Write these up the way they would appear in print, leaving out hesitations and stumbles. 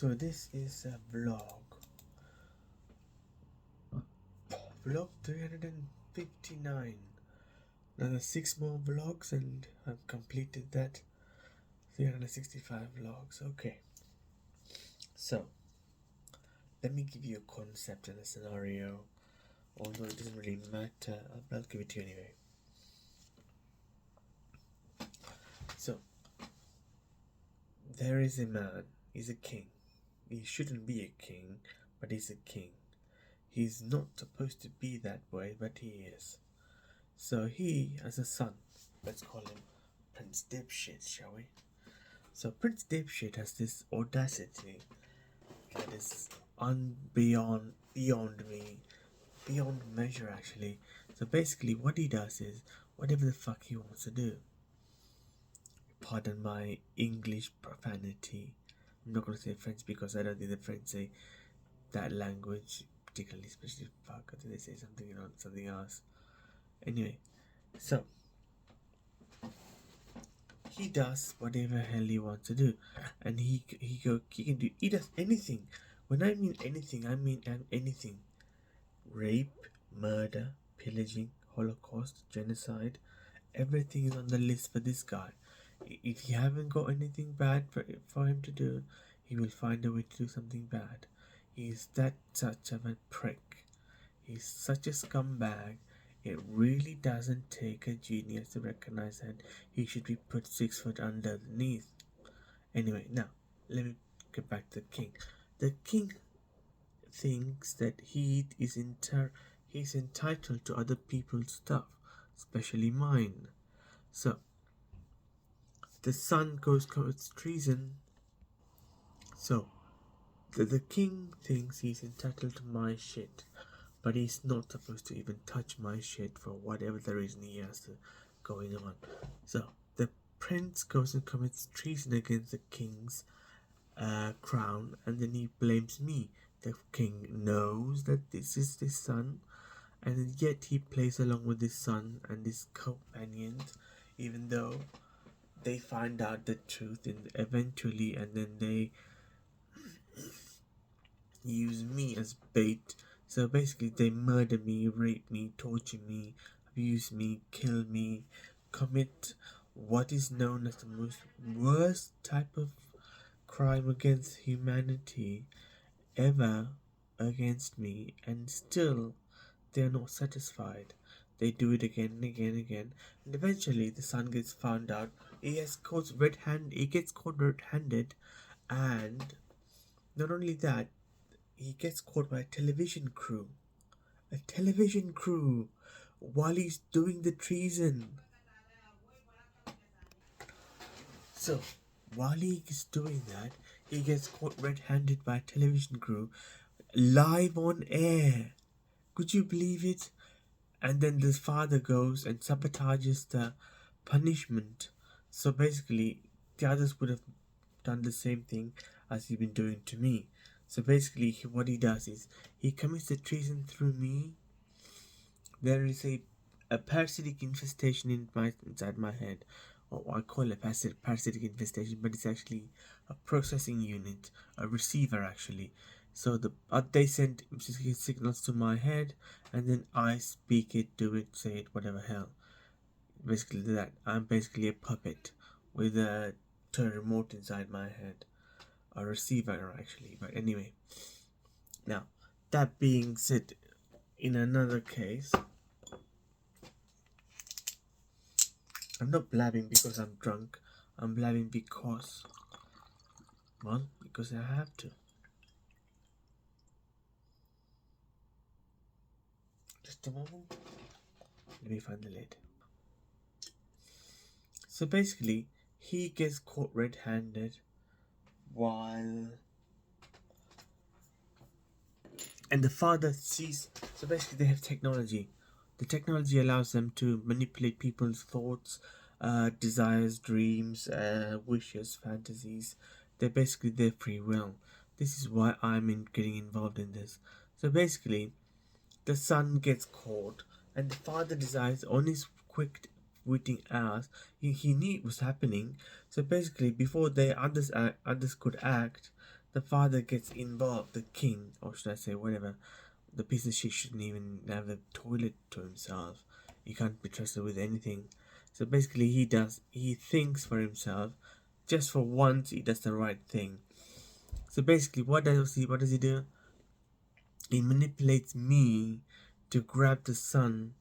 So this is a vlog 359. Another 6 more vlogs and I've completed that. 365 vlogs. Okay, so let me give you a concept and a scenario, although it doesn't really matter. I'll give it to you anyway. So there is a man, he's a king. He shouldn't be a king, but he's a king. He's not supposed to be that way, but he is. So he has a son. Let's call him Prince Dipshit, shall we? So Prince Dipshit has this audacity that is beyond me, beyond measure actually. So basically what he does is whatever the fuck he wants to do. Pardon my English profanity. I'm not going to say French because I don't think the French say that language particularly, especially fuck. I think they say something else. Anyway, so he does whatever hell he wants to do, and he does anything. When I mean anything, I mean anything. Rape, murder, pillaging, Holocaust, genocide, everything is on the list for this guy. If you haven't got anything bad for him to do, he will find a way to do something bad. He's such of a prick. He's such a scumbag. It really doesn't take a genius to recognize that he should be put 6 foot underneath. Anyway, now let me get back to the king. The king thinks that he's entitled to other people's stuff, especially mine. So the son commits treason. So the king thinks he's entitled to my shit, but he's not supposed to even touch my shit for whatever the reason he has going on. So the prince goes and commits treason against the king's crown, and then he blames me. The king knows that this is his son, and yet he plays along with his son and his companions, even though they find out the truth eventually, and then they use me as bait. So basically they murder me, rape me, torture me, abuse me, kill me, commit what is known as the most worst type of crime against humanity ever against me, and still they are not satisfied. They do it again and again and again, and eventually the son gets found out. He gets caught red-handed, and not only that, he gets caught by a television crew. A television crew while he's doing the treason. So, while he is doing that, he gets caught red-handed by a television crew live on air. Could you believe it? And then the father goes and sabotages the punishment. So basically, the others would have done the same thing as he's been doing to me. So basically, what he does is he commits the treason through me. There is a parasitic infestation inside my head, or I call it parasitic infestation, but it's actually a processing unit, a receiver actually. So they send signals to my head, and then I speak it, do it, say it, whatever hell. Basically that. I'm basically a puppet with a remote inside my head, a receiver actually. But anyway, now that being said, in another case, I'm not blabbing because I'm drunk. I'm blabbing because I have to. Just a moment. Let me find the lid. So basically, he gets caught red-handed and the father sees. So basically, they have technology. The technology allows them to manipulate people's thoughts, desires, dreams, wishes, fantasies. They're basically their free will. This is why I'm getting involved in this. So basically, the son gets caught, and the father decides on his quick-witting ass. He knew it was happening. So basically, before others could act, the father gets involved, the king, or should I say whatever, the piece of shit shouldn't even have a toilet to himself. He can't be trusted with anything. So basically he thinks for himself. Just for once he does the right thing. So basically what does he do? He manipulates me to grab the son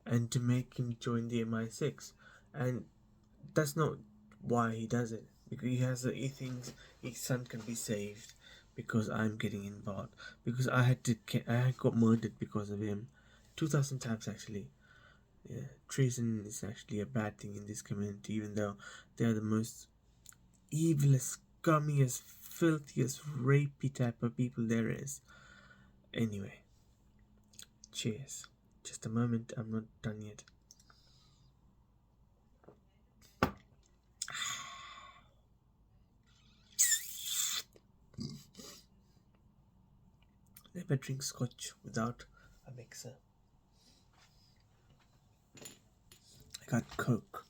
and to make him join the MI6. And that's not why he does it. Because he thinks his son can be saved because I'm getting involved. Because I had got murdered because of him, 2,000 times actually. Yeah, treason is actually a bad thing in this community, even though they are the most evilest, scummiest, filthiest, rapey type of people there is. Anyway, cheers. Just a moment, I'm not done yet. Never drink scotch without a mixer. I got Coke.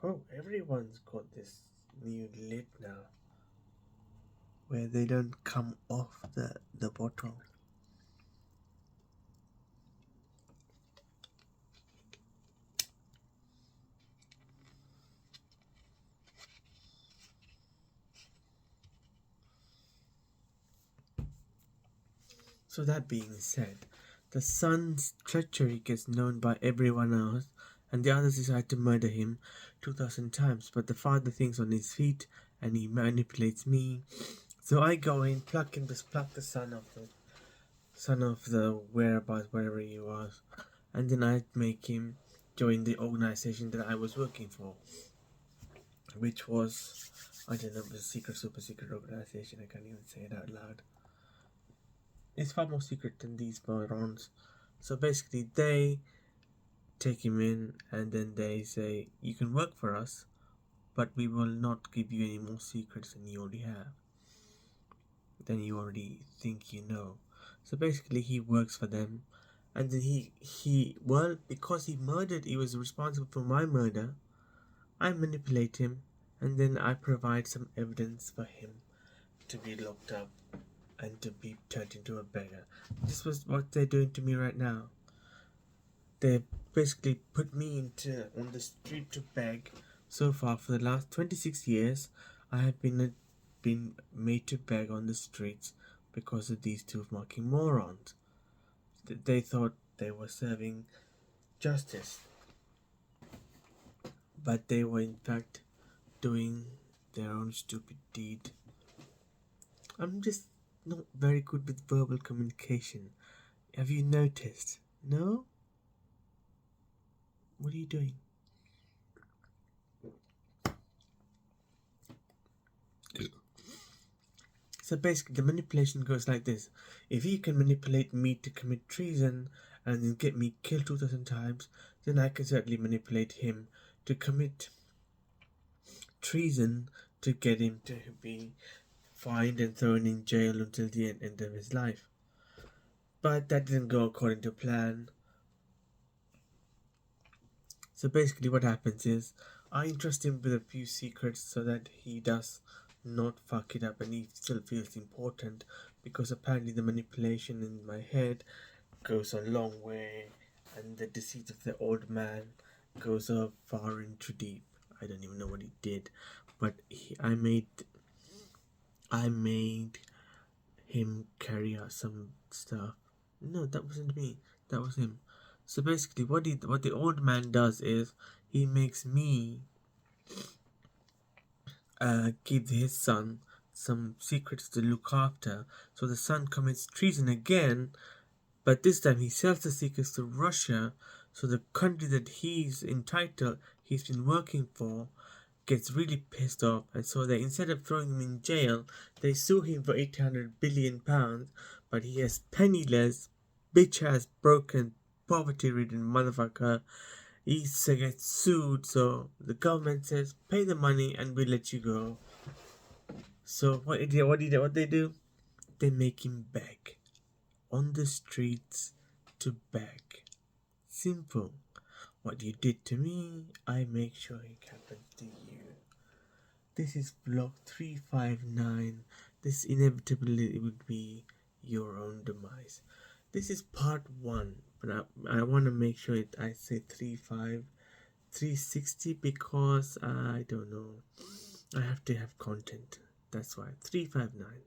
Oh, everyone's got this new lid now where they don't come off the bottle. So that being said, the son's treachery gets known by everyone else, and the others decide to murder him 2,000 times. But the father thinks on his feet, and he manipulates me. So I go in, pluck the son of the whereabouts, wherever he was, and then I make him join the organization that I was working for, which was, I don't know, it was a super secret organization. I can't even say it out loud. It's far more secret than these morons. So basically, they take him in and then they say, you can work for us, but we will not give you any more secrets than you already have. Then you already think you know. So basically, he works for them, and then because he was responsible for my murder, I manipulate him, and then I provide some evidence for him to be locked up and to be turned into a beggar. This was what they're doing to me right now. They basically put me on the street to beg. So far, for the last 26 years, I have been made to beg on the streets because of these two fucking morons. They thought they were serving justice, but they were in fact doing their own stupid deed. I'm just not very good with verbal communication. Have you noticed? No? What are you doing? So basically, the manipulation goes like this. If he can manipulate me to commit treason and then get me killed 2,000 times, then I can certainly manipulate him to commit treason to get him to be fined and thrown in jail until the end of his life. But that didn't go according to plan. So basically what happens is, I entrust him with a few secrets so that he does not fuck it up and he still feels important, because apparently the manipulation in my head goes a long way and the deceit of the old man goes up far into deep. I don't even know what he did, but I made him carry out some stuff. No, that wasn't me. That was him. So basically, what the old man does is he makes me give his son some secrets to look after. So the son commits treason again, but this time he sells the secrets to Russia. So the country that he's been working for, gets really pissed off, and so they, instead of throwing him in jail, they sue him for £800 billion. But he is penniless, bitch ass, broken, poverty-ridden motherfucker. He gets sued, so the government says, pay the money and we'll let you go. So what they do? they make him beg on the streets to beg. Simple. What you did to me, I make sure it happens to you. This is block 359. This inevitably would be your own demise. This is part 1, but I want to make sure I say 360 because I don't know. I have to have content. That's why 359.